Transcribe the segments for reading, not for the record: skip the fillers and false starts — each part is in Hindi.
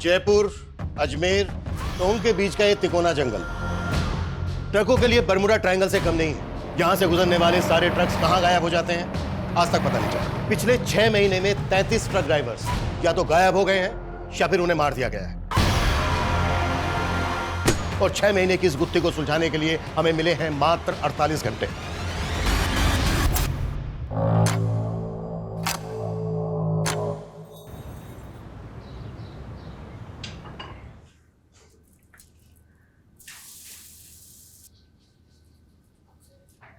जयपुर, अजमेर, टोंक के बीच का ये तिकोना जंगल ट्रकों के लिए बरमुडा ट्रायंगल से कम नहीं है। यहां से गुजरने वाले सारे ट्रक्स कहां गायब हो जाते हैं आज तक पता नहीं चला। पिछले 6 महीने में 33 ट्रक ड्राइवर्स या तो गायब हो गए हैं या फिर उन्हें मार दिया गया है। और 6 महीने की इस गुत्थी को सुलझाने के लिए हमें मिले हैं मात्र 48 घंटे।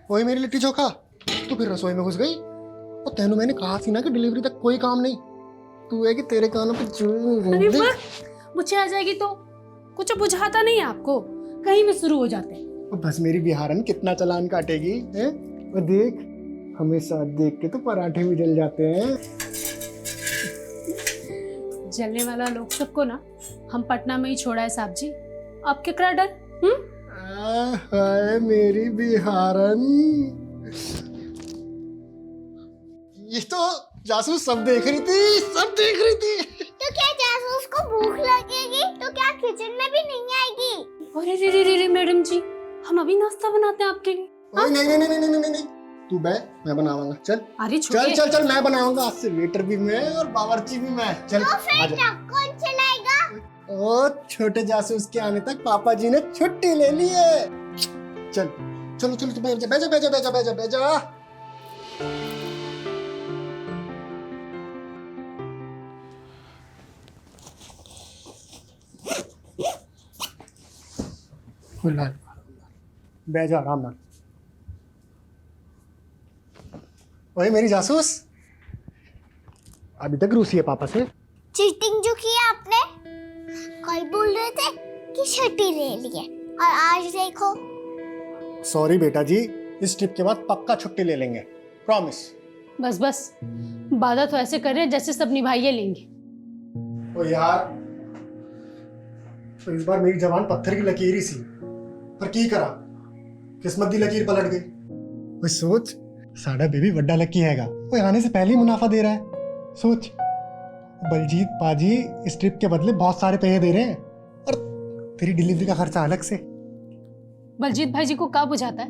वही मेरी लिट्टी चोखा, तू फिर रसोई में घुस गई। और तेनू मैंने कहा थी ना कि डिलीवरी तक कोई काम नहीं। तू है कि तेरे कानों पे अरे वाह, मुझे आ जाएगी तो कुछ बुझाता नहीं है आपको, कहीं भी शुरू हो जाते हैं। बस मेरी बिहारन कितना चालान काटेगी है? और देख, हमेशा देख के तो पराठे भी जल जाते हैं। जलने वाला लोग सबको ना हम पटना में ही छोड़ा है साहब जी, आप क्या डर? हाय मेरी बिहारन, ये तो जासूस सब देख रही थी, सब देख रही थी। तो क्या जासूस को भूख लगेगी तो क्या किचन में भी नहीं आएगी? अरे रे रे रे रे मैडम जी, हम अभी नाश्ता बनाते हैं आपके लिए। नहीं नहीं नहीं नहीं नहीं नहीं, तू बैठ, मैं बनाऊंगा। चल अरे चल चल चल, मैं बनाऊंगा। आज से वेटर भी मैं और बावर्ची भी मैं। चल तो फिर आजा। ट्रक कौन चलाएगा? ओ छोटे जासूस के आने तक पापा जी ने छुट्टी ले ली है। चल चलो चलो, तू बैठ जा बैठ जा बैठ जा बैठ जा बैठ जा बैठ जा। बैठ जा आराम से। ओए मेरी जासूस, अभी तक रूसी है पापा से? चीटिंग जो की आपने, कल बोल रहे थे कि छुट्टी ले ली है और आज देखो। सॉरी बेटा जी, इस ट्रिप के बाद पक्का छुट्टी ले लेंगे, प्रॉमिस। बस बस, वादा तो ऐसे कर रहे हैं जैसे सब निभाइए लेंगे। ओ यार, तो इस बार मेरी जबान पत्थर की लकीर ही सी, पर की करा, किस्मत दी लकीर पलट गई। ओए सोच, साडा बेबी बड्डा लकी हैगा, वो आने से पहले ही मुनाफा दे रहा है। सोच, बलजीत पाजी इस ट्रिप के बदले बहुत सारे पैसे दे रहे हैं, और तेरी डिलीवरी का खर्चा अलग से। बलजीत भाई जी को क्या बुझाता है?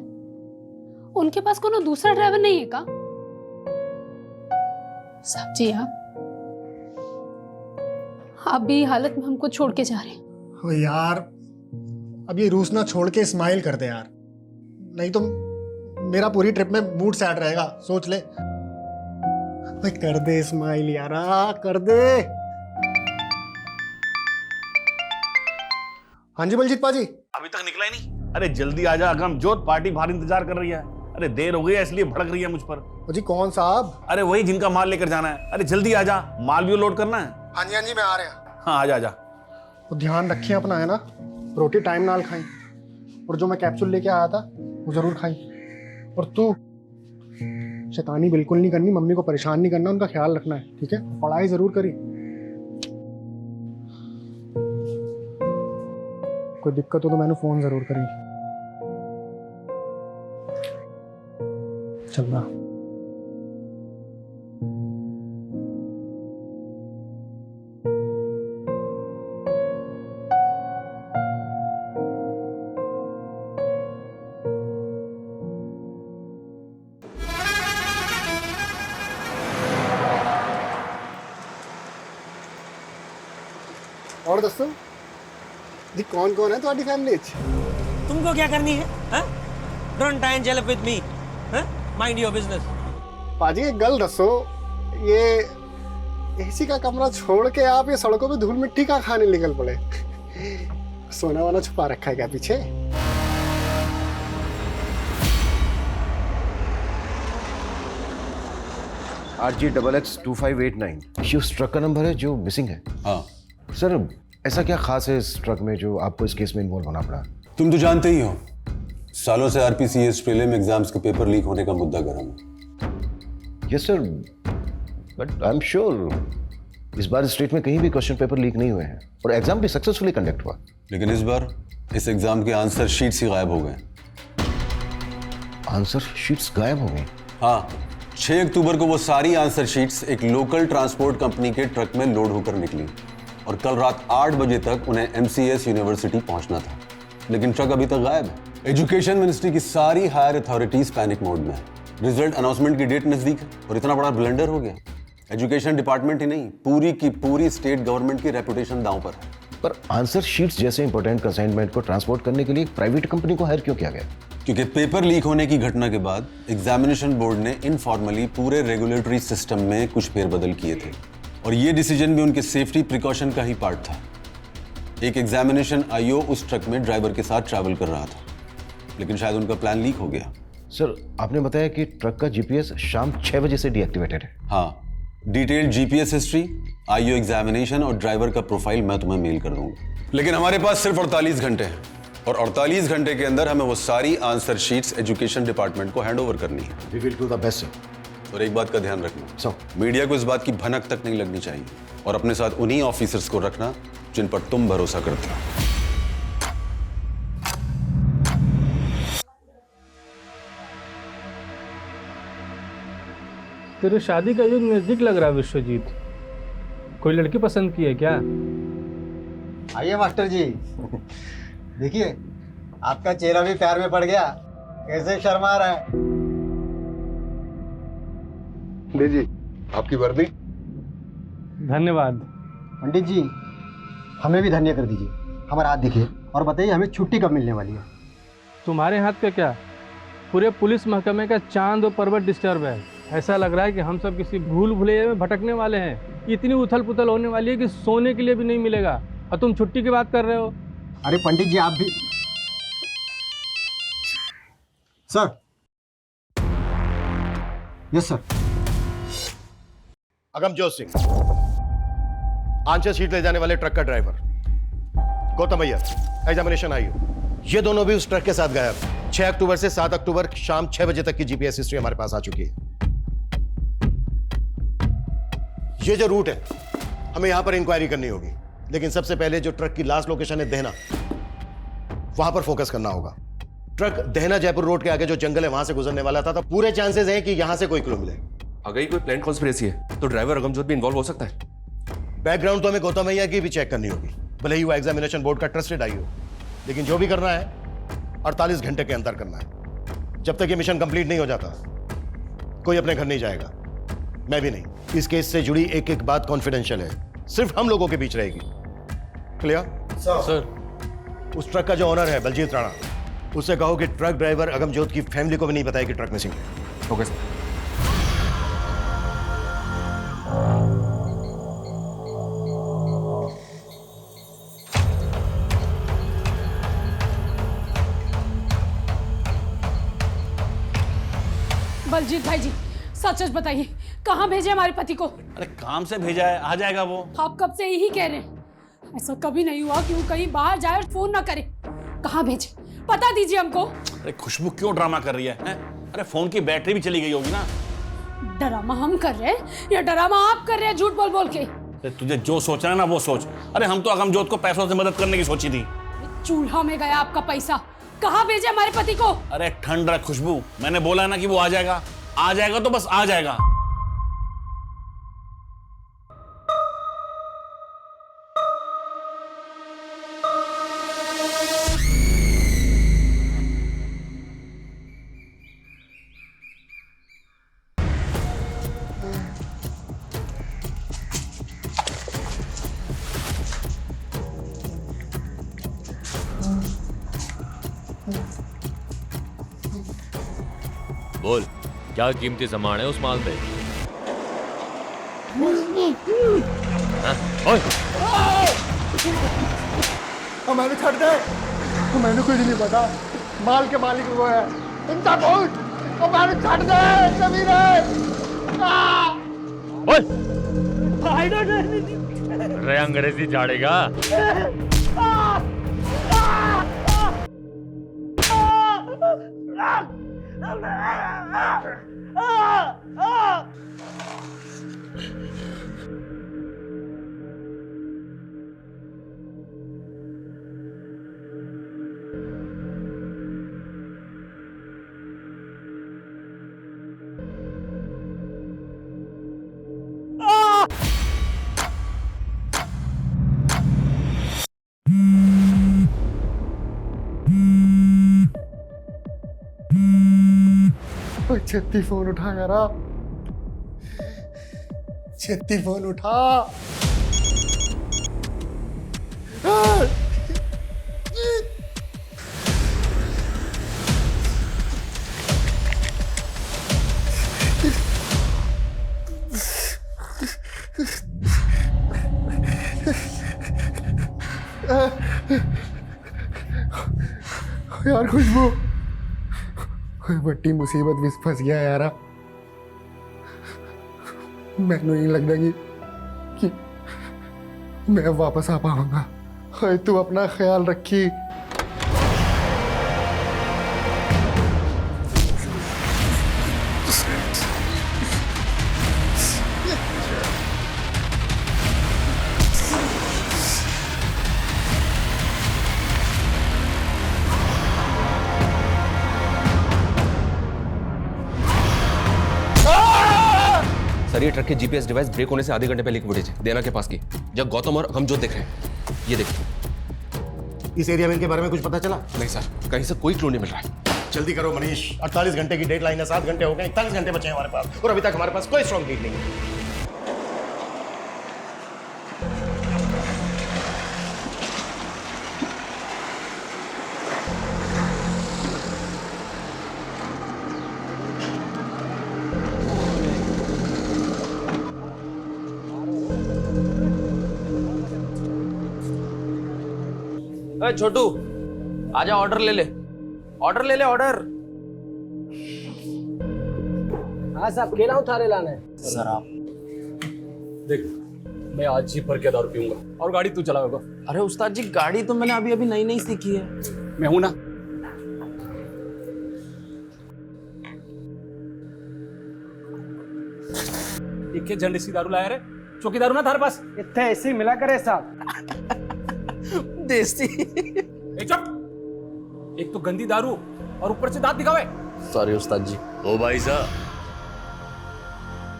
उनके पास कोनो दूसरा ड्राइवर नहीं है का? साहब जी आप भी हालत में हमको छोड़ के जा रहे हैं। ओ यार, अब ये रूस ना छोड़ के स्माइल कर दे यार, नहीं तो मेरा पूरी ट्रिप में मूड सैड रहेगा। सोच ले, भाई कर दे स्माइल यारा, कर दे। हाँ जी बलजीत पाजी। अभी तक निकला ही नहीं? अरे जल्दी आजा अगमजोत, पार्टी बाहर इंतजार कर रही है। अरे देर हो गई है इसलिए भड़क रही है मुझ पर। ओ जी कौन साहब? अरे वही जिनका माल लेकर जाना है। अरे जल्दी आजा, माल भी लोड करना है। हाँ जी मैं आ रहा हूँ। हाँ आजा आजा। तो ध्यान रखिए अपना, है ना, रोटी टाइम नाल खाई, और जो मैं कैप्सूल लेके आया था वो जरूर खाई। और तू शैतानी बिल्कुल नहीं करनी, मम्मी को परेशान नहीं करना, उनका ख्याल रखना है, ठीक है? पढ़ाई जरूर करी। कोई दिक्कत हो तो मैंने फोन जरूर करी। चल रहा। और दोस्तों जी, कौन कौन है तुम्हारी फैमिली? तुमको क्या करनी है? Don't time jail with me, mind your business. पाजी एक गल दसो, ये एसी का कमरा छोड़ के आप ये सड़कों पे धूल मिट्टी का खाने निकल पड़े? सोना वाना छुपा रखा है क्या पीछे? RG XX2589 ये उस ट्रक का नंबर है जो मिसिंग है। हाँ सर, ऐसा क्या खास है इस ट्रक में जो आपको इस केस में इन्वॉल्व होना पड़ा? तुम तो जानते ही हो, सालों से RPCS प्रीलिम एग्जाम्स के पेपर लीक होने का मुद्दा गर्म है। Yes sir, but I am sure इस बार स्टेट में कहीं भी क्वेश्चन पेपर लीक नहीं हुए हैं और एग्जाम भी सक्सेसफुली कंडक्ट हुआ। लेकिन इस बार इस एग्जाम के आंसर शीट्स ही गायब हो गए। आंसर शीट्स गायब हो गई? हाँ, 6 अक्टूबर को वो सारी आंसर शीट्स एक लोकल ट्रांसपोर्ट कंपनी के ट्रक में लोड होकर निकली और कल रात 8 बजे तक उन्हें MCS यूनिवर्सिटी पहुंचना था, लेकिन ट्रक अभी तक गायब है। एजुकेशन मिनिस्ट्री की सारी हायर अथॉरिटीज पैनिक मोड में है। रिजल्ट अनाउंसमेंट की डेट नजदीक है और इतना बड़ा ब्लंडर हो गया। एजुकेशन डिपार्टमेंट ही नहीं, पूरी की पूरी स्टेट गवर्नमेंट की रेपुटेशन दांव पर है। पर आंसर शीट्स जैसे इंपॉर्टेंट कंसाइनमेंट को ट्रांसपोर्ट करने के लिए एक प्राइवेट कंपनी को हायर क्यों किया गया? क्योंकि पेपर लीक होने की घटना के बाद एग्जामिनेशन बोर्ड ने इनफॉर्मली पूरे रेगुलेटरी सिस्टम में कुछ फेरबदल किए थे और ये डिसीजन भी उनके सेफ्टी प्रिकॉशन का ही पार्ट था। एक एग्जामिनेशन आईओ उस ट्रक में ड्राइवर के साथ ट्रैवल कर रहा था, लेकिन शायद उनका प्लान लीक हो गया। सर, आपने बताया कि ट्रक का जीपीएस शाम 6 बजे से डीएक्टिवेटेड है। हाँ, detailed GPS history, IO examination और ड्राइवर का प्रोफाइल मैं तुम्हें मेल कर दूंगा। लेकिन हमारे पास सिर्फ 48 घंटे हैं और 48 घंटे के अंदर हमें वो सारी आंसर शीट्स एजुकेशन डिपार्टमेंट को हैंड ओवर करनी है। We will do the best sir. और एक बात का ध्यान रखना, सर, मीडिया को इस बात की भनक तक नहीं लगनी चाहिए और अपने साथ उन्हीं ऑफिसर्स को रखना जिन पर तुम भरोसा करते हो। तेरे शादी का युग नजदीक लग रहा है विश्वजीत। कोई लड़की पसंद की है क्या? आइए मास्टर जी, देखिए आपका चेहरा भी प्यार में पड़ गया। कैसे शर्मा रहा है। लीजिए आपकी वर्दी। धन्यवाद। पंडित जी, हमें भी धन्य कर दीजिए। हमारा हाथ दिखिए और बताइए हमें छुट्टी कब मिलने वाली है। तुम्हारे हाथ का क्या, पूरे पुलिस महकमे का चांद और पर्वत डिस्टर्ब है। ऐसा लग रहा है कि हम सब किसी भूल भुलैया में भटकने वाले हैं। इतनी उथल पुथल होने वाली है कि सोने के लिए भी नहीं मिलेगा और तुम छुट्टी की बात कर रहे हो। अरे पंडित जी, आप भी। Sir. Yes sir. Agamjot Singh, answer sheet ले जाने वाले ट्रक का driver. Gautam Iyer, examination IO. ये दोनों भी उस ट्रक के साथ गायब। 6 अक्टूबर से 7 अक्टूबर शाम 6 बजे तक की जीपीएस हिस्ट्री हमारे पास आ चुकी है। ये जो रूट है, हमें यहां पर इंक्वायरी करनी होगी, लेकिन सबसे पहले जो ट्रक की लास्ट लोकेशन है देहना, वहां पर फोकस करना होगा। ट्रक देहना जयपुर रोड के आगे जो जंगल है वहां से गुजरने वाला था, तो पूरे चांसेस हैं कि यहां से कोई क्लू मिले। अगर ये कोई प्लान कॉन्स्पिरेसी है तो ड्राइवर अगमजोत भी इन्वॉल्व हो सकता है। बैकग्राउंड तो हमें गौतम अय्यर की भी चेक करनी होगी, भले ही वो एग्जामिनेशन बोर्ड का ट्रस्टेड आई हो, लेकिन जो भी करना है 48 घंटे के अंदर करना है। जब तक ये मिशन कंप्लीट नहीं हो जाता कोई अपने घर नहीं जाएगा, मैं भी नहीं। इस केस से जुड़ी एक एक बात कॉन्फिडेंशियल है, सिर्फ हम लोगों के बीच रहेगी। Clear sir. उस ट्रक का जो ऑनर है बलजीत राणा, उससे कहो कि ट्रक ड्राइवर अगमजोत की फैमिली को भी नहीं बताया कि ट्रक मिसिंग है। Okay sir. बलजीत भाई जी, सच सच बताइए, कहाँ भेजे हमारे पति को? अरे काम से भेजा है, आ जाएगा वो। आप कब से यही कह रहे हैं। ऐसा कभी नहीं हुआ कि वो कहीं बाहर जाए और फोन ना करे। कहाँ भेजे, पता दीजिए हमको। अरे खुशबू क्यों ड्रामा कर रही है, हैं? अरे फोन की बैटरी भी चली गई होगी ना। ड्रामा हम कर रहे हैं या ड्रामा आप कर रहे हैं झूठ बोल बोल के? अरे तुझे जो सोचना है ना वो सोच। अरे हम तो अगमजोत को पैसों से मदद करने की सोची थी। चूल्हा में गया आपका पैसा। कहाँ भेजे हमारे पति को? अरे ठंड रख खुशबू, मैंने बोला ना कि वो आ जाएगा। आ जाएगा तो बस आ जाएगा। बोल, क्या कीमती सामान है उस माल पे? मैंने छड़ दे। मैंने कुछ नहीं पता। माल के मालिक वो है। इनका बहुत। मैंने छड़ दे समीर। अरे अंग्रेजी झाड़ेगा। छेती फोन उठा यार, छेती फोन उठा। यार खुशबू, बड़ी मुसीबत विच फस गया यार। मैनू नहीं लगता कि मैं वापस आ पाऊंगा। हाय तू अपना ख्याल रखी। सर ये ट्रक के जीपीएस डिवाइस ब्रेक होने से आधे घंटे पहले की फुटेज है देना के पास की, जब गौतम और हम जो देख रहे हैं। ये देखिए। इस एरिया में इनके बारे में कुछ पता चला? नहीं सर, कहीं से कोई क्लू नहीं मिल रहा है। जल्दी करो मनीष, 48 घंटे की डेडलाइन है, 7 घंटे हो गए, 41 घंटे बचे हैं हमारे पास, और अभी तक हमारे पास कोई स्ट्रॉन्ग लीड नहीं है। छोटू आजा, ऑर्डर ले ले, ऑर्डर ले ले, ऑर्डर। हाँ साहब, केला उतारे लाना है सर। आप देख, मैं आज ही भर के दारू पीऊंगा और गाड़ी तू चलाओगा। अरे उस्ताद जी, गाड़ी तो मैंने अभी अभी नई नई सीखी है। मैं हूं ना। एक झंडे सी दारू लाया रे, चौकी दारू ना थारे पास इतने ऐसे ही मिला करे साहब। देसी। चुप, एक तो गंदी दारू और ऊपर से दांत दिखावे। सॉरी उस्ताद जी। ओ भाई साहब,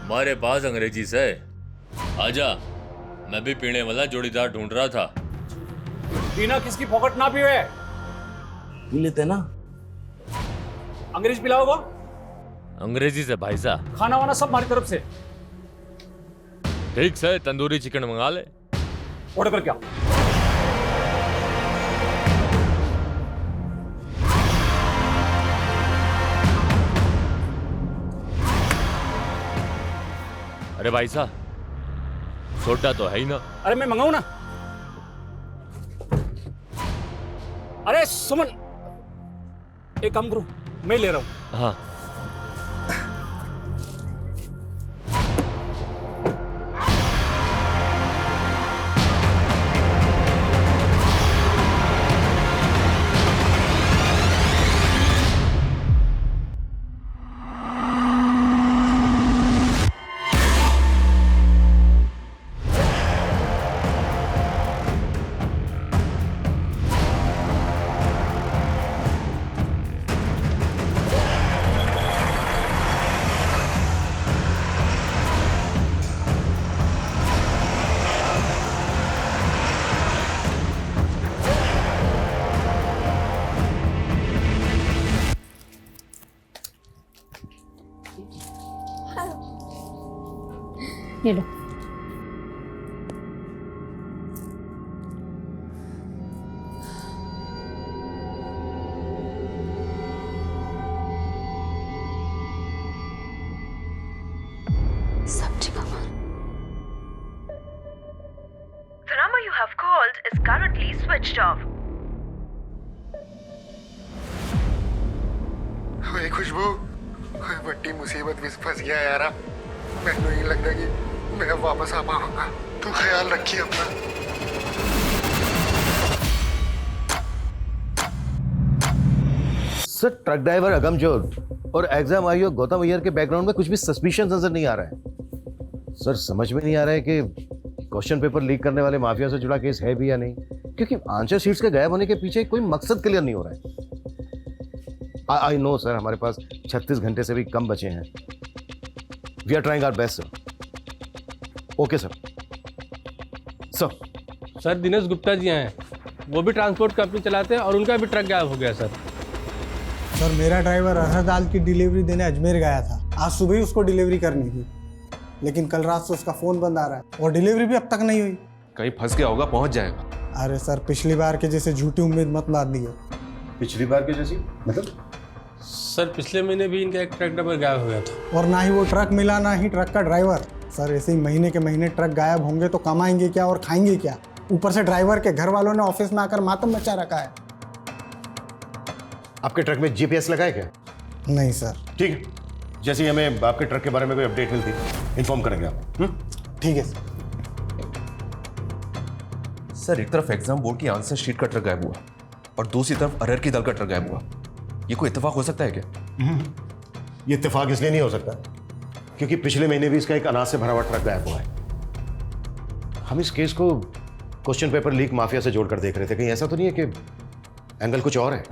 हमारे पास अंग्रेजी से आजा, मैं भी पीने वाला जोड़ीदार ढूंढ रहा था। पीना किसकी पॉकेट ना पीवे, पी लेते ना। अंग्रेज पिलाओगा? अंग्रेजी से भाई साहब। खाना वाना सब हमारी तरफ से। ठीक से तंदूरी चिकन मंगा ले। ऑर्डर कर क्या? अरे भाई साहब, सोडा तो है ही ना। अरे मैं मंगाऊं ना। अरे सुमन, एक काम करो, मैं ले रहा हूं। हाँ ये लो। सब्जी का माल। The number you have called is currently switched off. ओए खुशबू, ओए बड़ी मुसीबत विच फस गया यार। मैनू नहीं लगता कि मैं वापस आ पाऊंगा। तू ख्याल रखिए अपना। सर ट्रक ड्राइवर अगमजोत और एग्जाम आईओ गौतम अय्यर के बैकग्राउंड में कुछ भी सस्पिशियस नजर नहीं आ रहा है। सर समझ में नहीं आ रहा है कि क्वेश्चन पेपर लीक करने वाले माफिया से जुड़ा केस है भी या नहीं, क्योंकि आंसर शीट्स के गायब होने के पीछे कोई मकसद क्लियर नहीं हो रहा है। आई नो सर, हमारे पास 36 घंटे से भी कम बचे हैं। We are trying our best sir. Okay sir. Sir Dinesh Gupta ji हैं, वो भी ट्रांसपोर्ट कंपनी चलाते हैं और उनका भी ट्रक गायब हो गया सर। सर मेरा ड्राइवर अरहर दाल की डिलीवरी देने अजमेर गया था। आज सुबह ही उसको डिलीवरी करनी थी, लेकिन कल रात से उसका फ़ोन बंद आ रहा है और डिलीवरी भी अब तक नहीं हुई। कहीं फंस गया होगा, पहुंच जाएगा। अरे सर पिछली बार के जैसे झूठी उम्मीद मत बांधिए। पिछली बार के जैसी मतलब? सर पिछले महीने भी इनका एक ट्रक ड्राइवर गायब हो गया था। और ना ही वो ट्रक मिला, ना ही ट्रक का ड्राइवर। सर ऐसे ही महीने के महीने ट्रक गायब होंगे तो कमाएंगे क्या और खाएंगे क्या? ऊपर से ड्राइवर के घर वालों ने ऑफिस में आकर मातम मचा रखा है। आपके ट्रक में जीपीएस लगा है क्या? नहीं सर। ठीक है, जैसे ही हमें आपके ट्रक के बारे में कोई अपडेट मिलती इन्फॉर्म करेंगे आप। ठीक है सर। सर एक तरफ एग्जाम बोर्ड की आंसर शीट का ट्रक गायब हुआ और दूसरी तरफ अरहर की दाल का ट्रक गायब हुआ। ये कोई इत्तेफाक हो सकता है क्या? ये इत्तेफाक इसलिए नहीं हो सकता क्योंकि पिछले महीने भी इसका एक अनाज से भरा हुआ ट्रक गायब हुआ है। हम इस केस को क्वेश्चन पेपर लीक माफिया से जोड़कर देख रहे थे। कहीं ऐसा तो नहीं है कि एंगल कुछ और है?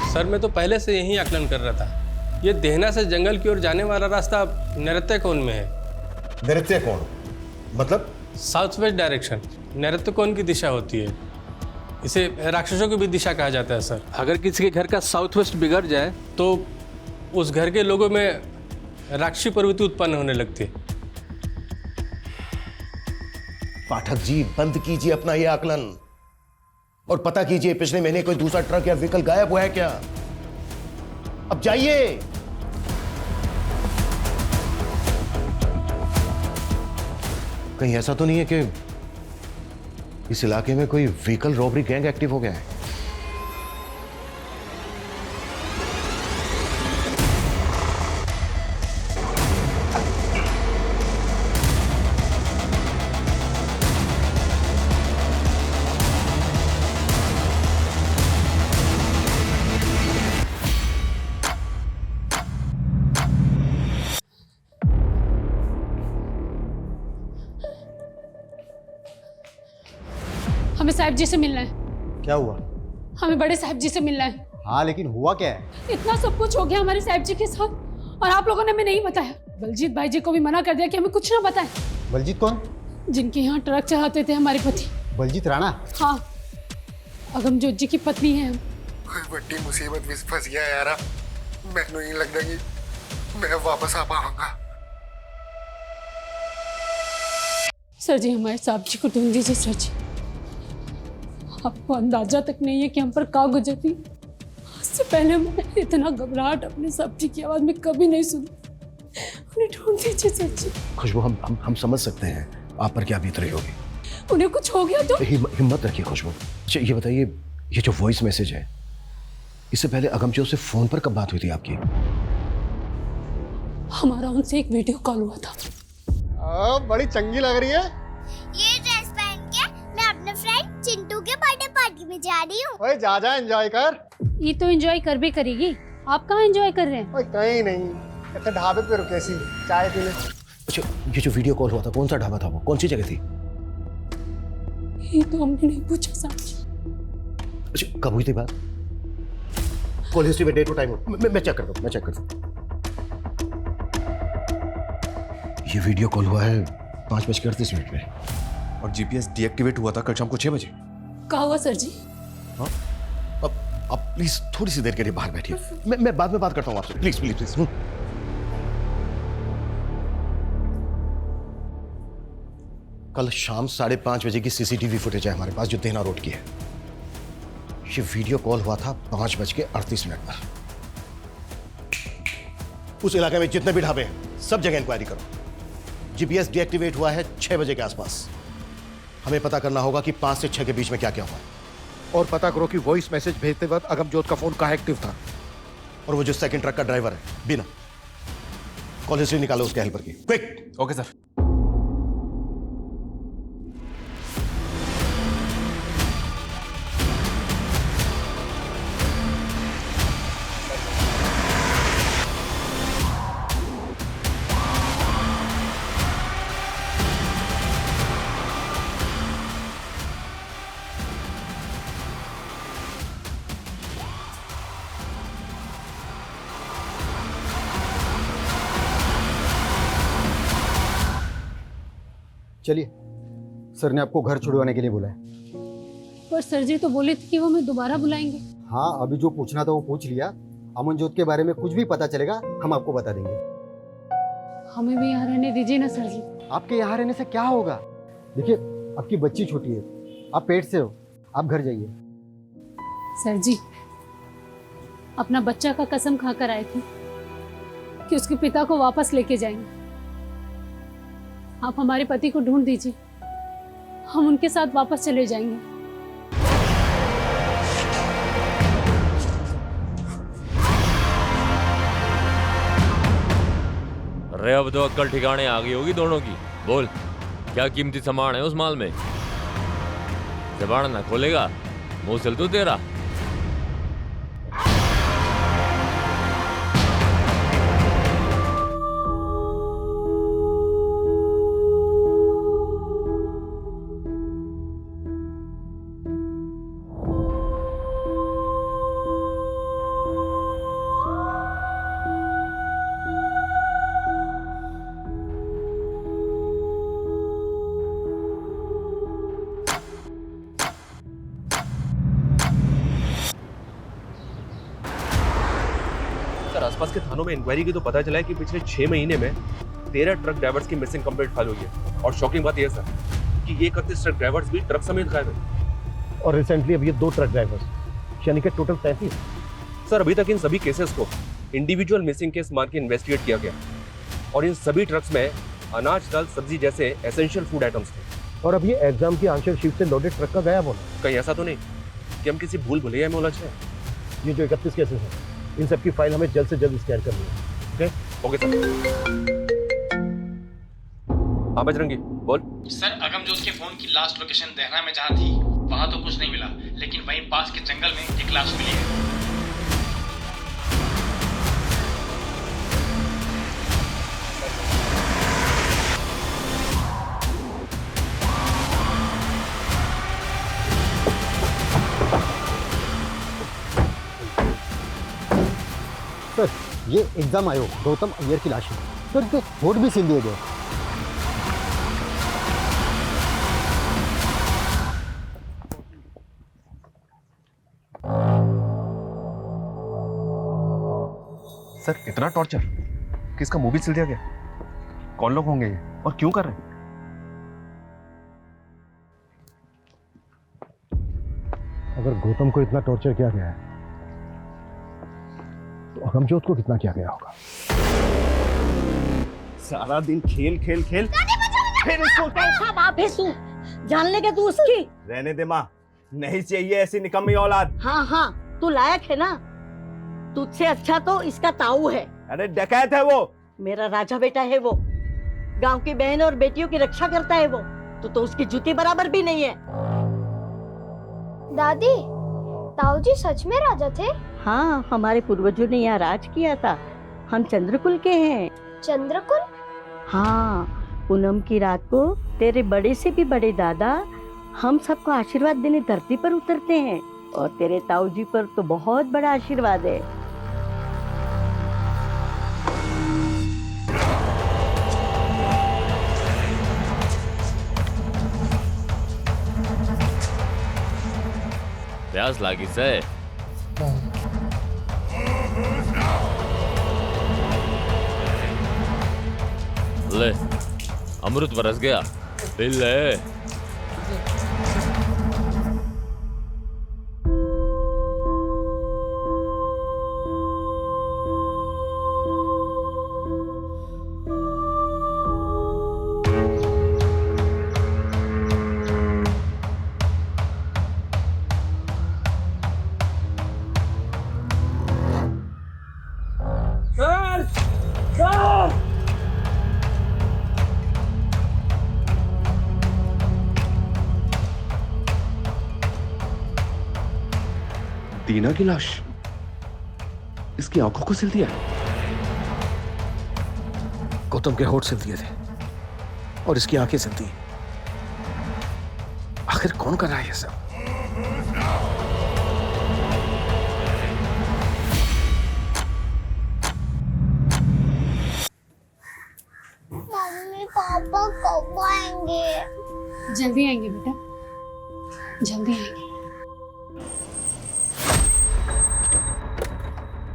सर मैं तो पहले से यही आकलन कर रहा था। ये देहना से जंगल की ओर जाने वाला रास्ता नैऋत्य-कोण में है। नैऋत्य-कोण मतलब? साउथ वेस्ट डायरेक्शन नैऋत्य-कोण की दिशा होती है। इसे राक्षसों की भी दिशा कहा जाता है सर। अगर किसी के घर का साउथ वेस्ट बिगड़ जाए तो उस घर के लोगों में राक्षसी प्रवृत्ति उत्पन्न होने लगती है। पाठक जी बंद कीजिए अपना ये आकलन और पता कीजिए पिछले महीने कोई दूसरा ट्रक या व्हीकल गायब हुआ है क्या? अब जाइए। कहीं ऐसा तो नहीं है कि इस इलाके में कोई व्हीकल रॉबरी गैंग एक्टिव हो गया है? हमें साहब जी से मिलना है। क्या हुआ? हमें बड़े साहब जी से मिलना है। हाँ लेकिन हुआ क्या है? इतना सब कुछ हो गया हमारे साहब जी के साथ और आप लोगों ने हमें नहीं बताया। बलजीत भाई जी को भी मना कर दिया कि हमें कुछ ना बताएं। बलजीत कौन? जिनके यहाँ ट्रक चलाते थे हमारे पति। बलजीत राणा? हाँ, अगमजोत जी की पत्नी है हम। कोई बड़ी मुसीबत में फंस गया यार। मैंने नहीं लगता कि मैं वापस आ पाऊंगा। सर जी हमारे साहब जी को ढूंढ दीजिए सर जी। आपको अंदाजा तक नहीं है कि हम पर क्या गुजरती। इससे पहले मैं इतना घबराहट अपने साहब जी की आवाज में कभी नहीं सुनी। उन्हें ढूंढ दीजिए सर जी। खुशबू हम समझ सकते हैं आप पर क्या बीत रही होगी। उन्हें कुछ हो गया तो? हिम्मत रखिए खुशबू। अच्छा ये बताइए, ये जो वॉइस मैसेज है इससे पहले अगमजोत से फोन पर कब बात हुई थी आपकी? हमारा उनसे एक वीडियो कॉल हुआ था। बड़ी चंगी लग रही है। ये ड्रेस पहन के मैं अपने फ्रेंड चिंटू के बर्थडे पार्टी में जा रही हूँ। ओए जा एंजॉय कर। ये तो एंजॉय कर भी करेगी। आप कहाँ एंजॉय कर रहे हैं? ओए कहीं नहीं, ऐसे ढाबे पे रुके सी चाय पीने। अच्छा ये जो वीडियो कॉल हुआ था कौन सा ढाबा था वो? कौन सी जगह थी? ये तो हमने नहीं पूछा साहब जी। अच्छा कब हुई थी बात? कॉल हिस्ट्री में डेट और टाइम मैं चेक करता हूँ। ये वीडियो कॉल हुआ है 5:38 में और जीपीएस डीएक्टिवेट हुआ था कल शाम को 6 बजे। क्या हुआ सर जी? हाँ अब प्लीज थोड़ी सी देर के लिए बाहर बैठिए। मैं बाद में बात करता हूँ आपसे। प्लीज। कल शाम 5:30 बजे की सीसीटीवी फुटेज है हमारे पास जो देना रोड की है। ये वीडियो कॉल हुआ था 5:38 पर। उस इलाके में जितने भी ढाबे हैं सब जगह इंक्वायरी करो। जीपीएस डीएक्टिवेट हुआ है 6 बजे के आसपास। हमें पता करना होगा कि 5 से 6 के बीच में क्या क्या हुआ और पता करो कि वॉइस मैसेज भेजते वक्त अगमजोत का फोन कहाँ एक्टिव था और वो जो सेकंड ट्रक का ड्राइवर है बिना। कॉल हिस्ट्री निकालो उसके हेल्पर की, क्विक। Okay sir. चलिए, सर ने आपको घर छुड़वाने के लिए बुलाया। पर सर जी तो बोले थे कि वो हमें दोबारा बुलाएंगे। हाँ, अभी जो पूछना था वो पूछ लिया। अमनजोत के बारे में कुछ भी पता चलेगा हम आपको बता देंगे। हमें भी यहाँ रहने दीजिए ना सर जी। आपके यहाँ रहने से क्या होगा? देखिए, आपकी बच्ची छोटी है, आप पेट से हो, आप घर जाइए। सर जी, अपना बच्चा का कसम खाकर आए थे कि उसके पिता को वापस लेके जाएंगे। आप हमारे पति को ढूंढ दीजिए, हम उनके साथ वापस चले जाएंगे। अरे अब तो अक्कल ठिकाने आ गई होगी दोनों की। बोल, क्या कीमती सामान है उस माल में? जबान ना खोलेगा, मुंह चल तू तेरा। सर, आसपास के थानों में इंक्वायरी की तो पता चला है कि पिछले 6 महीने में 13 ट्रक ड्राइवर्स की मिसिंग कंप्लेंट फाइल हुई है। और शॉकिंग बात यह सर कि ये 31 ट्रक ड्राइवर्स भी ट्रक समेत गायब है। और रिसेंटली अब ये 2 ट्रक ड्राइवर्स, यानी कि टोटल 33। सर, अभी तक इन सभी केसेस को इंडिविजुअल मिसिंग केस मान के इन्वेस्टिगेट किया गया और इन सभी ट्रक्स में अनाज, दाल, सब्जी जैसे एसेंशियल फूड आइटम्स थे। और अब ये एग्जाम की आंसर शीट से लोडेड ट्रक का गायब होना। कहीं ऐसा तो नहीं कि हम किसी भूल भुलैया में उलझ हैं? ये जो 31 केसेस हैं, इन सब की फाइल हमें जल्द से जल्द स्कैन करनी है। Okay sir. हाँ बजरंगी, बोल। सर, अगमजोत के फोन की लास्ट लोकेशन देहरा में जहाँ थी वहाँ तो कुछ नहीं मिला, लेकिन वहीं पास के जंगल में एक लाश मिली है। सर, ये एग्जाम आयोग गौतम अय्यर की लाश है। सर, इनके वोट भी सील दिए गए। सर, इतना टॉर्चर किसका मुंह भी सिल दिया गया? कौन लोग होंगे ये और क्यों कर रहे हैं? अगर गौतम को इतना टॉर्चर किया गया है तो अगमजोत को कितना किया गया होगा? सारा दिन खेल खेल खेल, फिर इसको जान लेगा तू उसकी। रहने दे माँ, नहीं चाहिए ऐसी निकम्मी औलाद। हाँ हाँ, तू लायक है ना। तुझसे अच्छा तो इसका ताऊ है। अरे डकैत है वो। मेरा राजा बेटा है वो, गांव की बहन और बेटियों की रक्षा करता है वो। तो उसकी जूती बराबर भी नहीं है। दादी, ताऊ जी सच में राजा थे? हाँ, हमारे पूर्वजों ने यहाँ राज किया था। हम चंद्रकुल के हैं। चंद्रकुल? हाँ, पूनम की रात को तेरे बड़े से भी बड़े दादा हम सबको आशीर्वाद देने धरती पर उतरते हैं और तेरे ताऊ जी पर तो बहुत बड़ा आशीर्वाद है। प्यास लागी से। ले, अमृत बरस गया, पी ले। दीना की लाश, इसकी आंखों को सिल दिया। गौतम के होठ सिल दिए थे और इसकी आंखें सिल दी। आखिर कौन कर रहा है ये सब? मम्मी पापा कब आएंगे? आएंगे? जल्दी आएंगे बेटा, जल्दी आएंगे।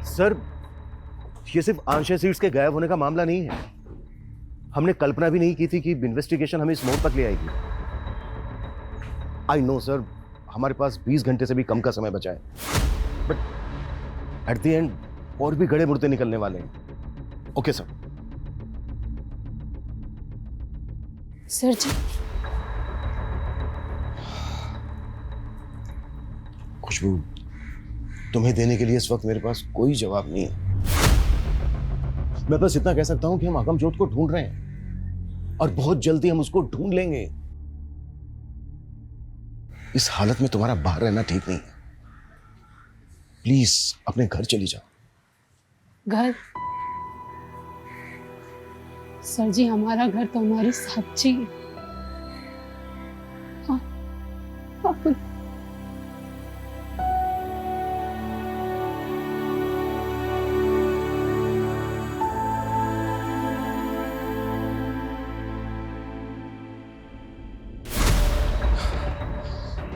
सर, ये सिर्फ आंशिक सीट्स के गायब होने का मामला नहीं है। हमने कल्पना भी नहीं की थी कि इन्वेस्टिगेशन हमें इस मोड़ तक ले आएगी। आई नो सर, हमारे पास 20 घंटे से भी कम का समय बचा है, बट एट द एंड और भी गड़े मुड़ते निकलने वाले हैं। Okay sir. सर जी, खुशबू, तुम्हें देने के लिए इस वक्त मेरे पास कोई जवाब नहीं है। मैं बस इतना कह सकता हूं कि हम आगमजोत को ढूंढ रहे हैं और बहुत जल्दी हम उसको ढूंढ लेंगे। इस हालत में तुम्हारा बाहर रहना ठीक नहीं है। प्लीज अपने घर चली जाओ। घर? सर जी, हमारा घर तो हमारी साक्षी है। हाँ, आप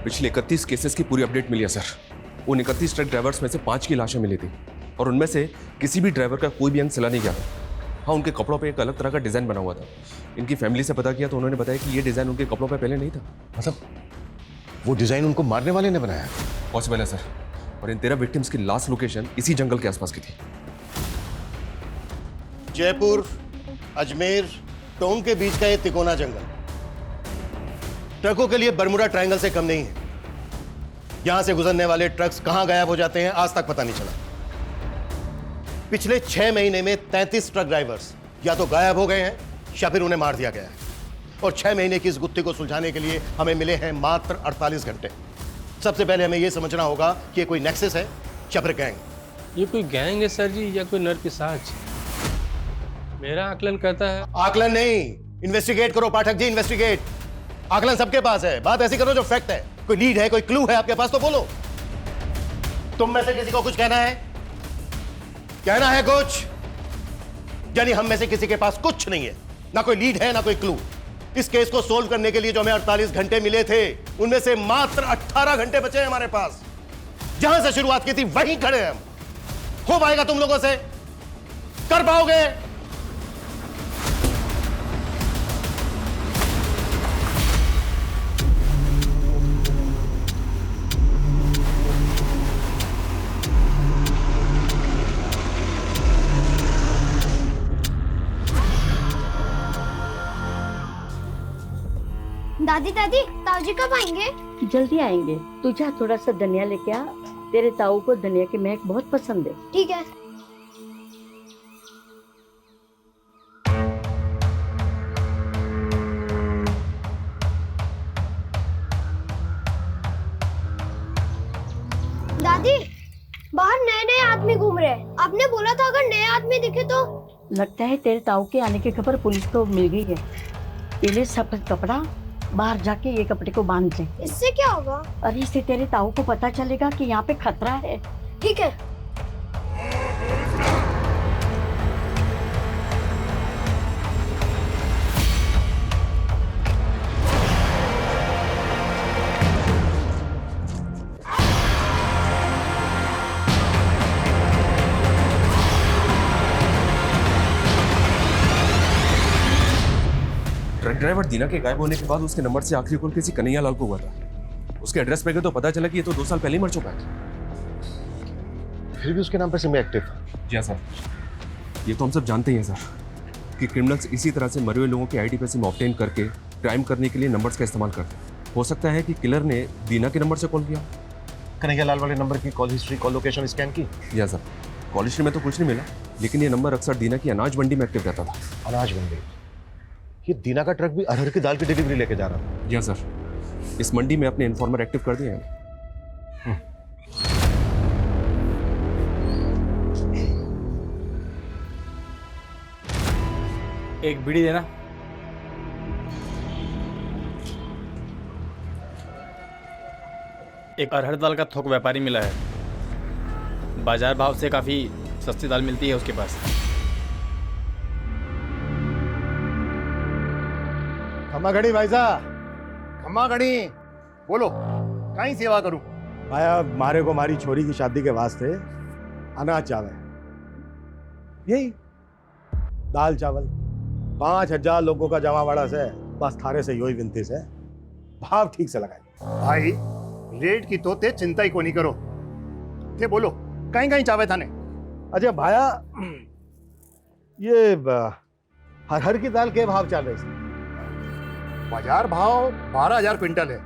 पिछले 31 केसेस की पूरी अपडेट मिली है सर। उन 31 ट्रक ड्राइवर्स में से 5 की लाशें मिली थी और उनमें से किसी भी ड्राइवर का कोई भी अंग सिला नहीं गया था। हाँ, उनके कपड़ों पे एक अलग तरह का डिज़ाइन बना हुआ था। इनकी फैमिली से पता किया तो उन्होंने बताया कि ये डिज़ाइन उनके कपड़ों पे पहले नहीं था। मतलब वो डिज़ाइन उनको मारने वाले ने बनाया? पॉसिबल है सर। और इन 13 विक्टिम्स की लास्ट लोकेशन इसी जंगल के आसपास की थी। जयपुर, अजमेर, टोंक के बीच का ये तिकोना जंगल ट्रकों के लिए बरमुडा ट्रायंगल से कम नहीं है। यहां से गुजरने वाले ट्रक्स कहां गायब हो जाते हैं आज तक पता नहीं चला। पिछले 6 महीने में 33 ट्रक ड्राइवर्स या तो गायब हो गए हैं या फिर उन्हें मार दिया गया है। और 6 महीने की इस गुत्थी को सुलझाने के लिए हमें मिले हैं मात्र 48 घंटे। सबसे पहले हमें यह समझना होगा कि कोई नेक्सस है या फिर गैंग। ये कोई गैंग है सर जी या कोई नरपिशाच? मेरा आकलन कहता है। आकलन नहीं, इन्वेस्टिगेट करो पाठक जी, इन्वेस्टिगेट। आकलन सबके पास है, बात ऐसी करो जो फैक्ट है। कोई लीड है, कोई क्लू है आपके पास तो बोलो। तुम में से किसी को कुछ कहना है? कहना है कुछ? यानी हम में से किसी के पास कुछ नहीं है, ना कोई लीड है ना कोई क्लू। इस केस को सोल्व करने के लिए जो हमें 48 घंटे मिले थे उनमें से मात्र 18 घंटे बचे हैं हमारे पास। जहां से शुरुआत की थी वहीं खड़े हैं हम। हो पाएगा तुम लोगों से? कर पाओगे? दादी दादी, ताऊजी कब आएंगे? जल्दी आएंगे। तू जा थोड़ा सा धनिया लेके आ, तेरे ताऊ को धनिया की महक बहुत पसंद है। ठीक है। दादी, बाहर नए नए आदमी घूम रहे हैं। आपने बोला था अगर नए आदमी दिखे तो। लगता है तेरे ताऊ के आने की खबर पुलिस को मिल गई है। पहले सफेद कपड़ा बाहर जाके ये कपड़े को बांध ले। इससे क्या होगा? अरे इससे तेरे ताऊ को पता चलेगा कि यहाँ पे खतरा है। ठीक है। ट्रक ड्राइवर दीना के गायब होने के बाद उसके नंबर से आखिरी कॉल किसी कन्हैया लाल को हुआ था। उसके एड्रेस पे गए तो पता चला कि ये तो 2 साल पहले ही मर चुका है। फिर भी उसके नाम पर सिम एक्टिव था। जी सर, ये तो हम सब जानते ही हैं सर कि क्रिमिनल्स इसी तरह से मरे हुए लोगों के आईडी पे सिम ऑब्टेन करके क्राइम करने के लिए नंबर्स का इस्तेमाल करते हैं। हो सकता है कि किलर ने दीना के नंबर से कॉल किया। कन्हैया लाल वाले नंबर की call history, call location scan की? या सर, कॉल हिस्ट्री में तो कुछ नहीं मिला, लेकिन ये नंबर अक्सर दीना की अनाज मंडी में एक्टिव रहता था। अनाज मंडी? ये दीना का ट्रक भी अरहर की दाल की डिलीवरी लेके जा रहा था। जी सर, इस मंडी में अपने इन्फॉर्मर एक्टिव कर दिए हैं। एक बीड़ी देना। एक अरहर दाल का थोक व्यापारी मिला है, बाजार भाव से काफी सस्ती दाल मिलती है उसके पास। खम्मा घड़ी भाई साहब, खम्मा घड़ी बोलो, कहीं सेवा करूं? भाया मारे को मारी छोरी की शादी के वास्ते अनाज चावल, यही दाल चावल 5000 लोगों का जमावाड़ा से, बस थारे से यही विनती से भाव ठीक से लगाए। भाई रेट की तो ते चिंता ही को नहीं करो, ते बोलो कहीं कहीं चावे थाने। अच्छा भाया, ये हर की दाल के भाव चल रहे थे? बाजार भाव 12000 क्विंटल है,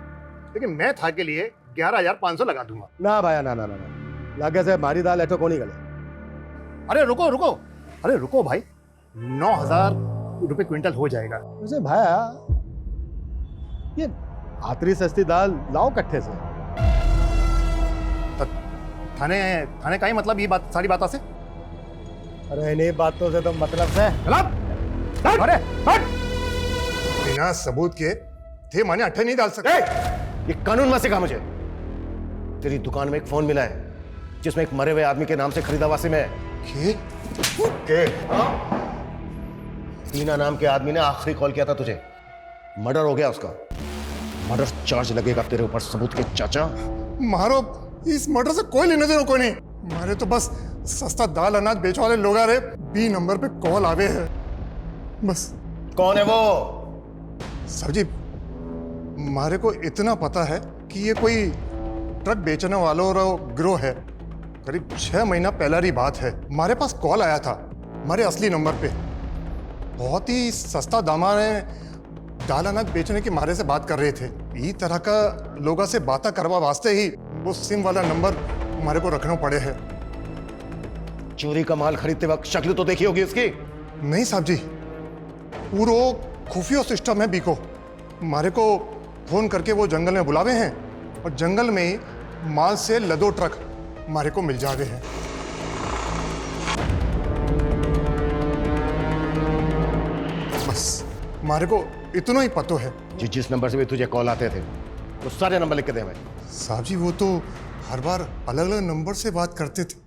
लेकिन मैं था के लिए 11500 लगा दूंगा। ना भाया ना ना ना ना, लागे से हमारी दाल ऐठो को नहीं गले। अरे रुको रुको, अरे रुको भाई, 9000 रुपए क्विंटल हो जाएगा। वैसे भाया ये आतरी सस्ती दाल लाओ कट्ठे से। थाने थाने का ही मतलब ये बात सारी बातों से? अरे इन्हीं बातों से तो मतलब से अरे हट! बिना सबूत के थे माने अट्ठे नहीं डाल सकते। ये कानून में सिखा मुझे। तेरी दुकान में एक फोन मिला है जिसमें एक मरे हुए आदमी के नाम से खरीदा हुआ सिम है। के? टीना नाम के आदमी ने आखिरी कॉल किया था तुझे, मर्डर हो गया उसका। मर्डर चार्ज लगेगा तेरे ऊपर सबूत के चाचा। मारो, इस मर्डर से कोई लेने देना कोई नहीं। मारे तो बस सस्ता दाल अनाज बेच वाले लोग आ रहे, बी नंबर पे कॉल आवे है बस। कौन है वो? सर जी, मारे को इतना पता है कि ये कोई ट्रक बेचने वालों का गिरोह है। करीब 6 महीना पहला की बात है, हमारे पास कॉल आया था हमारे असली नंबर पे। बहुत ही सस्ता दामा में दाल अनाज बेचने की मारे से बात कर रहे थे। इस तरह का लोगों से बातें करवा वास्ते ही वो सिम वाला नंबर हमारे को रखना पड़े है। चोरी का माल खरीदते वक्त शक्ल तो देखी होगी इसकी? नहीं साहब जी, पूरा खुफिया सिस्टम है बीको। हमारे को फोन करके वो जंगल में बुलावे हैं और जंगल में ही माल से लदो ट्रक हमारे को मिल जावे हैं। बस हमारे को इतना ही पतो है। जिस नंबर से भी तुझे कॉल आते थे वो सारे नंबर लिख के दे हमें। साहब जी, वो तो हर बार अलग अलग नंबर से बात करते थे।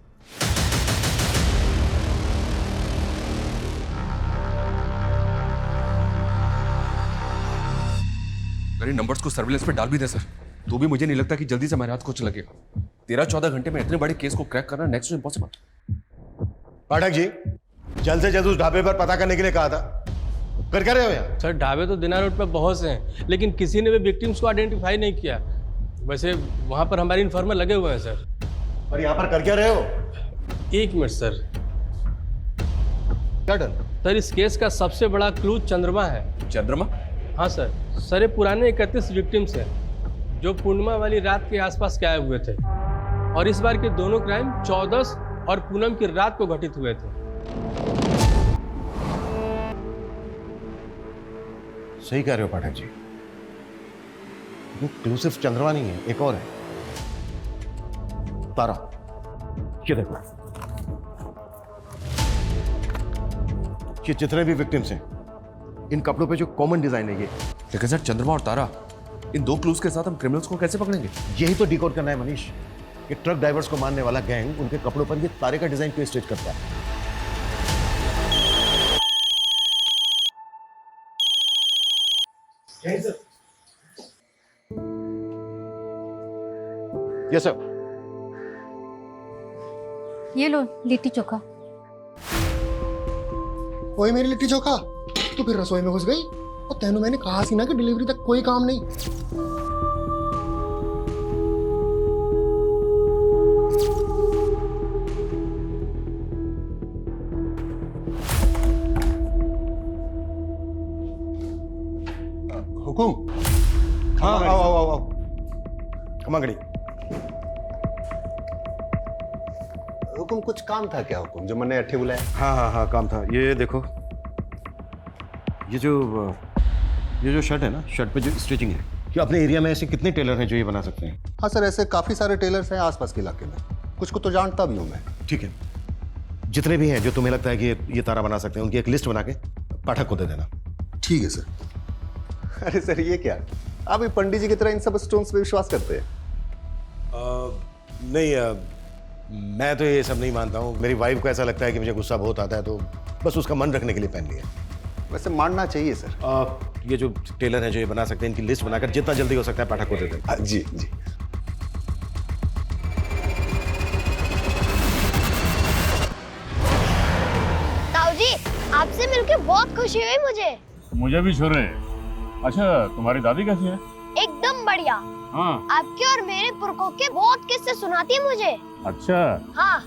मेरे नंबर्स को सर्विलेंस पे डाल भी दे सर, तो भी मुझे नहीं लगता कि जल्दी से हमारे हाथ कुछ लगेगा। 13-14 घंटे में इतने बड़े केस को क्रैक करना next to impossible. Pathak ji, जल्द से जल्द उस ढाबे पर पता करने के लिए कहा था, कर क्या रहे हो यहाँ? सर ढाबे तो दिनार रोड पे बहुत से हैं, लेकिन किसी ने भी विक्टिम्स को आइडेंटिफाई नहीं किया। वैसे वहाँ पर हमारे इन्फॉर्मर लगे हुए हैं सर। और यहाँ पर कर क्या रहे हो? 1 मिनट सर। क्या डन? सर इस केस का सबसे बड़ा क्लू चंद्रमा है। चंद्रमा? हाँ सर। सर ये पुराने 31 विक्टिम्स हैं जो पूर्णिमा वाली रात के आसपास गायब हुए थे, और इस बार के दोनों क्राइम 14 और पूनम की रात को घटित हुए थे। सही कह रहे हो पाठक जी, क्लू सिर्फ चंद्रमा नहीं है, एक और है, तारा। ये देखो, ये जितने भी विक्टिम्स हैं इन कपड़ों पे जो कॉमन डिजाइन है ये। लेकिन सर चंद्रमा और तारा, इन 2 क्लूज के साथ हम क्रिमिनल्स को कैसे पकड़ेंगे? यही तो डिकोड करना है मनीष। ये ट्रक ड्राइवर्स को मारने वाला गैंग उनके कपड़ों पर ये तारे का डिजाइन क्यों स्टिच करता है? Yes sir. ये लो लिट्टी चोखा। वही मेरी लिट्टी चोखा, तो फिर रसोई में घुस गई। और तेनू मैंने कहा सी ना कि डिलीवरी तक कोई काम नहीं। हुकुम। हाँ आओ आओ आओ आओ। खमागड़ी। हुकुम, कुछ काम था क्या हुकुम जो मैंने अट्ठे बुलाया? हाँ हाँ हाँ, काम था। ये देखो, ये जो शर्ट है ना, शर्ट पे जो स्टिचिंग है, कि अपने एरिया में ऐसे कितने टेलर हैं जो ये बना सकते हैं? हाँ सर, ऐसे काफी सारे टेलर्स हैं आसपास के इलाके में, कुछ को तो जानता भी हूँ मैं। ठीक है, जितने भी हैं जो तुम्हें लगता है कि ये तारा बना सकते हैं, उनकी एक लिस्ट बना के पाठक को दे देना। ठीक है सर। अरे सर ये क्या, आप भी पंडित जी की तरह इन सब स्टोन्स पे विश्वास करते हैं? नहीं, मैं तो ये सब नहीं मानता हूँ। मेरी वाइफ को ऐसा लगता है कि मुझे गुस्सा बहुत आता है, तो बस उसका मन रखने के लिए पहन लिया। वैसे मानना चाहिए सर। ये जो टेलर हैं जो ये बना सकते हैं, इनकी लिस्ट बनाकर जितना जल्दी हो सकता है पाठक को दे दें। जी जी। ताऊ जी, आपसे मिलके बहुत खुशी हुई मुझे। मुझे भी छोरे। अच्छा, तुम्हारी दादी कैसी है? एकदम बढ़िया। हाँ। आपके और मेरे पुरखों के बहुत किस्से सुनाती है मुझे। अच्छा। हाँ।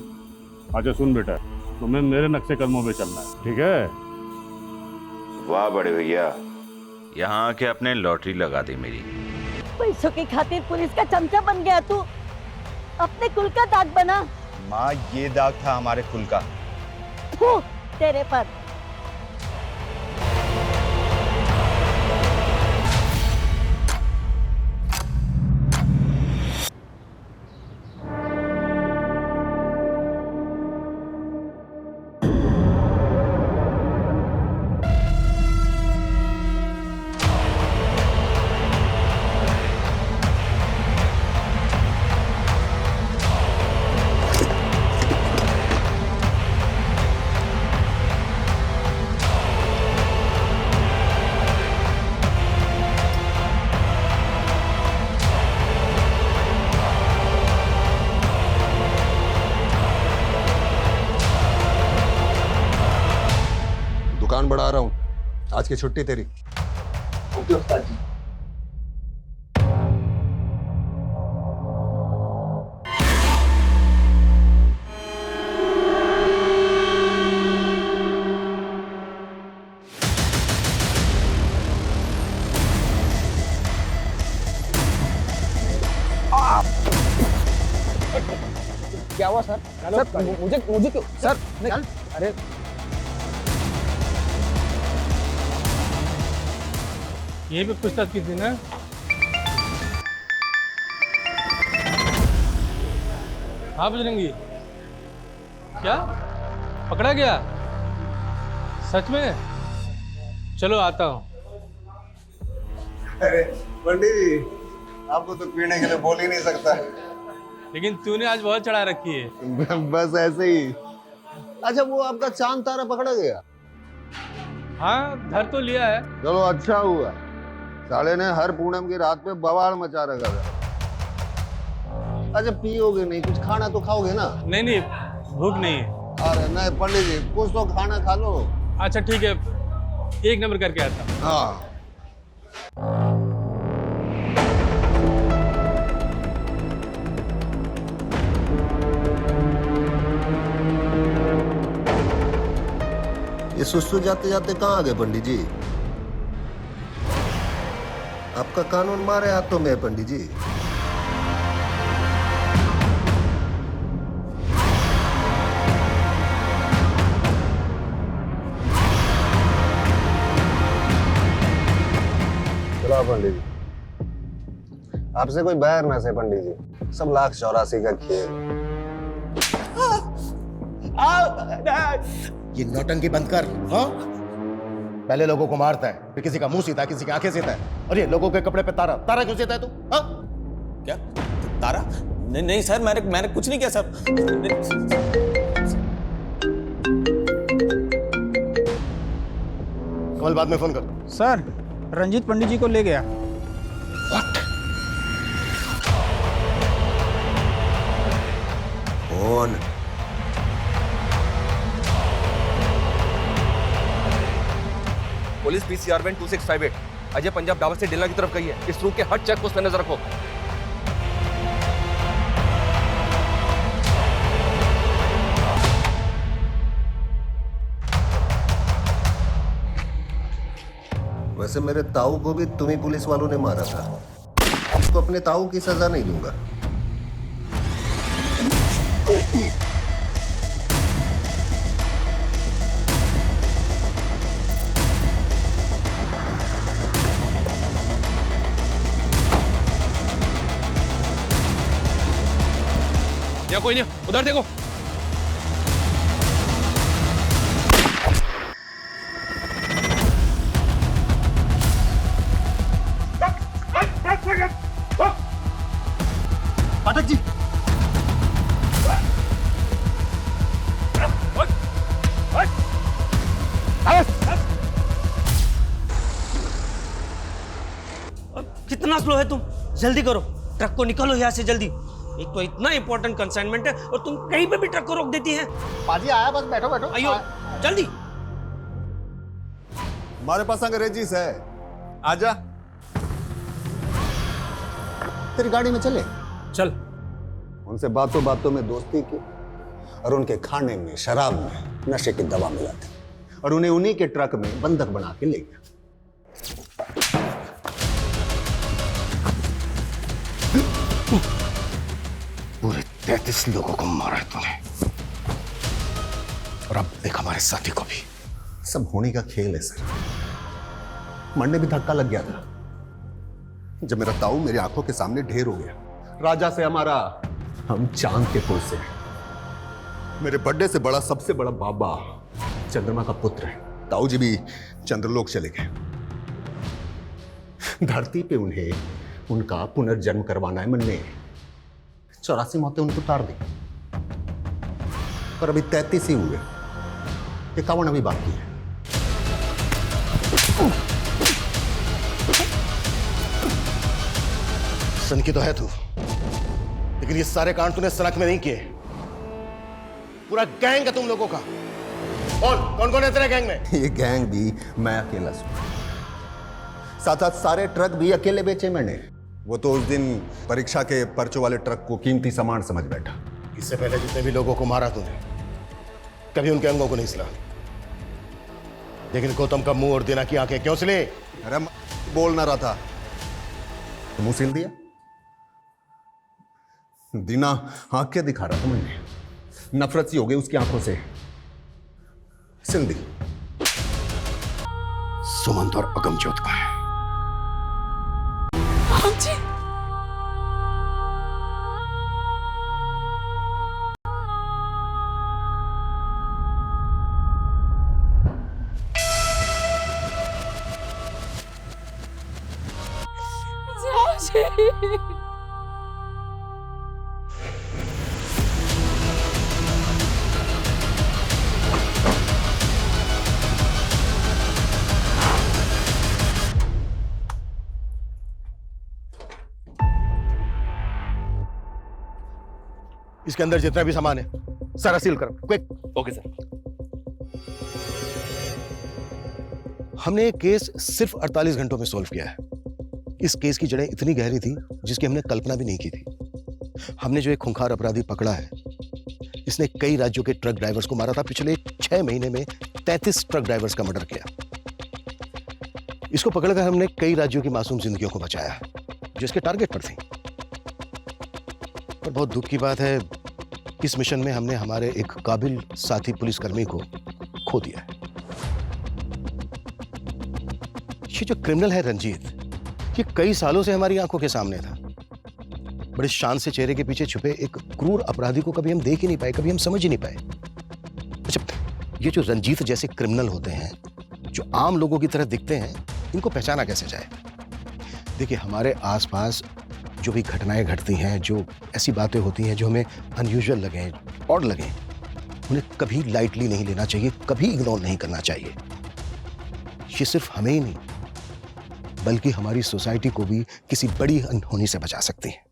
अच्छा सुन बेटा, तुम्हें मेरे नक्शे कदमों पे चलना है, ठीक है? वाह बड़े भैया, यहाँ आके अपने लॉटरी लगा दी मेरी। पैसों की खातिर पुलिस का चमचा बन गया तू, अपने कुल का दाग बना। माँ, ये दाग था हमारे कुल का। फू, तेरे पर। दुकान बढ़ा रहा हूँ, आज की छुट्टी तेरी। ओके उस्ताद जी। क्या हुआ सर? सर मुझे क्यों सर? अरे यही पे पूछताछ की थी ना? हाँ बजरंगी, क्या पकड़ा गया? सच में? चलो आता हूँ। अरे पंडित जी, आपको तो पीने के लिए बोल ही नहीं सकता। लेकिन तूने आज बहुत चढ़ा रखी है। बस ऐसे ही। अच्छा, वो आपका चांद तारा पकड़ा गया? हाँ, धर तो लिया है। चलो अच्छा हुआ, साले ने हर पूनम की रात पे बवाल मचा रखा था। अच्छा, पियोगे नहीं, कुछ खाना तो खाओगे ना? नहीं, भूख नहीं है। अरे नहीं पंडित जी, कुछ तो खाना खा लो। अच्छा ठीक है, एक नंबर करके आता हूँ। हाँ। ये सुस्तु जाते जाते कहाँ आ गए पंडित जी? आपका कानून मारे हाथों में है पंडित जी। चलो पंडित जी, आपसे कोई बैर ना से पंडित जी, सब लाख 84 का खेल। ये नौटंकी बंद कर। हाँ, पहले लोगों को मारता है, फिर किसी का मुंह सीता है, किसी की आंखें सीता है, और ये लोगों के कपड़े पे तारा तारा क्यों सीता है तू? हाँ? क्या तारा? नहीं सर, मैंने कुछ नहीं किया सर। कमल बाद में फोन कर। सर, रंजीत पंडित जी को ले गया। कौन? Police PCR van 2658 Ajay Punjab Dawar से डेला की तरफ गई है। इस रूट के हर चेक पोस्ट पे नजर रखो। वैसे मेरे ताऊ को भी तुम्ही पुलिस वालों ने मारा था। उसको अपने ताऊ की सजा नहीं दूंगा। या कोई नहीं, उधर देखो। पाठक जी, कितना स्लो है तुम, जल्दी करो, ट्रक को निकालो यहाँ से जल्दी। एक तो इतना इंपॉर्टेंट कंसाइनमेंट है और तुम कहीं पे भी ट्रक को रोक देती है। पाजी आया, बस बैठो बैठो। आइयो जल्दी। हमारे पास अंग्रेजीस है, आजा। तेरी गाड़ी में चले चल। उनसे बातों बातों में दोस्ती की और उनके खाने में, शराब में नशे की दवा मिलाती और उन्हें उन्हीं के ट्रक में बंधक बना के ले गया। पूरे 33 लोगों को मारा है तूने, और अब देख हमारे साथी को भी। सब होने का खेल है सर। मन में भी धक्का लग गया था जब मेरा ताऊ मेरी आंखों के सामने ढेर हो गया। राजा से हमारा, हम चांद के कुल से हैं। मेरे बर्थडे से बड़ा, सबसे बड़ा बाबा चंद्रमा का पुत्र है। ताऊ जी भी चंद्रलोक चले गए। धरती पे उन्हें उनका पुनर्जन्म करवाना है। मन ने 84 मौतें उनको उतार दी, पर अभी 33 ही हुए, 51 अभी बाकी है। सन की तो है तू, लेकिन ये सारे कांड तूने सड़क में नहीं किए। पूरा गैंग है तुम लोगों का। कौन कौन है तेरे गैंग में? ये गैंग भी मैं अकेला हूं, साथ साथ सारे ट्रक भी अकेले बेचे मैंने। वो तो उस दिन परीक्षा के पर्चों वाले ट्रक को कीमती सामान समझ बैठा। इससे पहले जितने भी लोगों को मारा तूने, कभी उनके अंगों को नहीं सिला, लेकिन गौतम का मुंह और दीना की आंखें क्यों सिले? अरे बोल ना रहा था तो मुंह सिल दिया। दीना आंखें दिखा रहा था, मैंने नफरत सी हो गई उसकी आंखों से, सिल दी। सुमंत और अगमजोत का है। जी इसके अंदर जितना भी सामान है सारा सील करो, क्विक। Okay sir. हमने ये केस सिर्फ 48 घंटों में सॉल्व किया है। इस केस की जड़ें इतनी गहरी थी जिसकी हमने कल्पना भी नहीं की थी। हमने जो एक खूंखार अपराधी पकड़ा है, इसने कई राज्यों के ट्रक ड्राइवर्स को मारा था। पिछले 6 महीने में 33 ट्रक ड्राइवर्स का मर्डर किया। इसको पकड़कर हमने कई राज्यों की मासूम जिंदगियों को बचाया जो इसके टारगेट पर थी। पर बहुत दुख की बात है, इस मिशन में हमने हमारे एक काबिल साथी पुलिसकर्मी को खो दिया है। ये जो क्रिमिनल है रंजीत, ये कई सालों से हमारी आंखों के सामने था। बड़े शान से चेहरे के पीछे छुपे एक क्रूर अपराधी को कभी हम देख ही नहीं पाए, कभी हम समझ ही नहीं पाए। अच्छा, ये जो रंजीत जैसे क्रिमिनल होते हैं, जो आम लोगों की तरह दिखते हैं, इनको पहचाना कैसे जाए? देखिए, हमारे आसपास जो भी घटनाएं घटती हैं, जो ऐसी बातें होती हैं जो हमें अनयूजुअल लगे, ऑड लगे, उन्हें कभी लाइटली नहीं लेना चाहिए, कभी इग्नोर नहीं करना चाहिए। ये सिर्फ हमें ही नहीं बल्कि हमारी सोसाइटी को भी किसी बड़ी अनहोनी से बचा सकती है।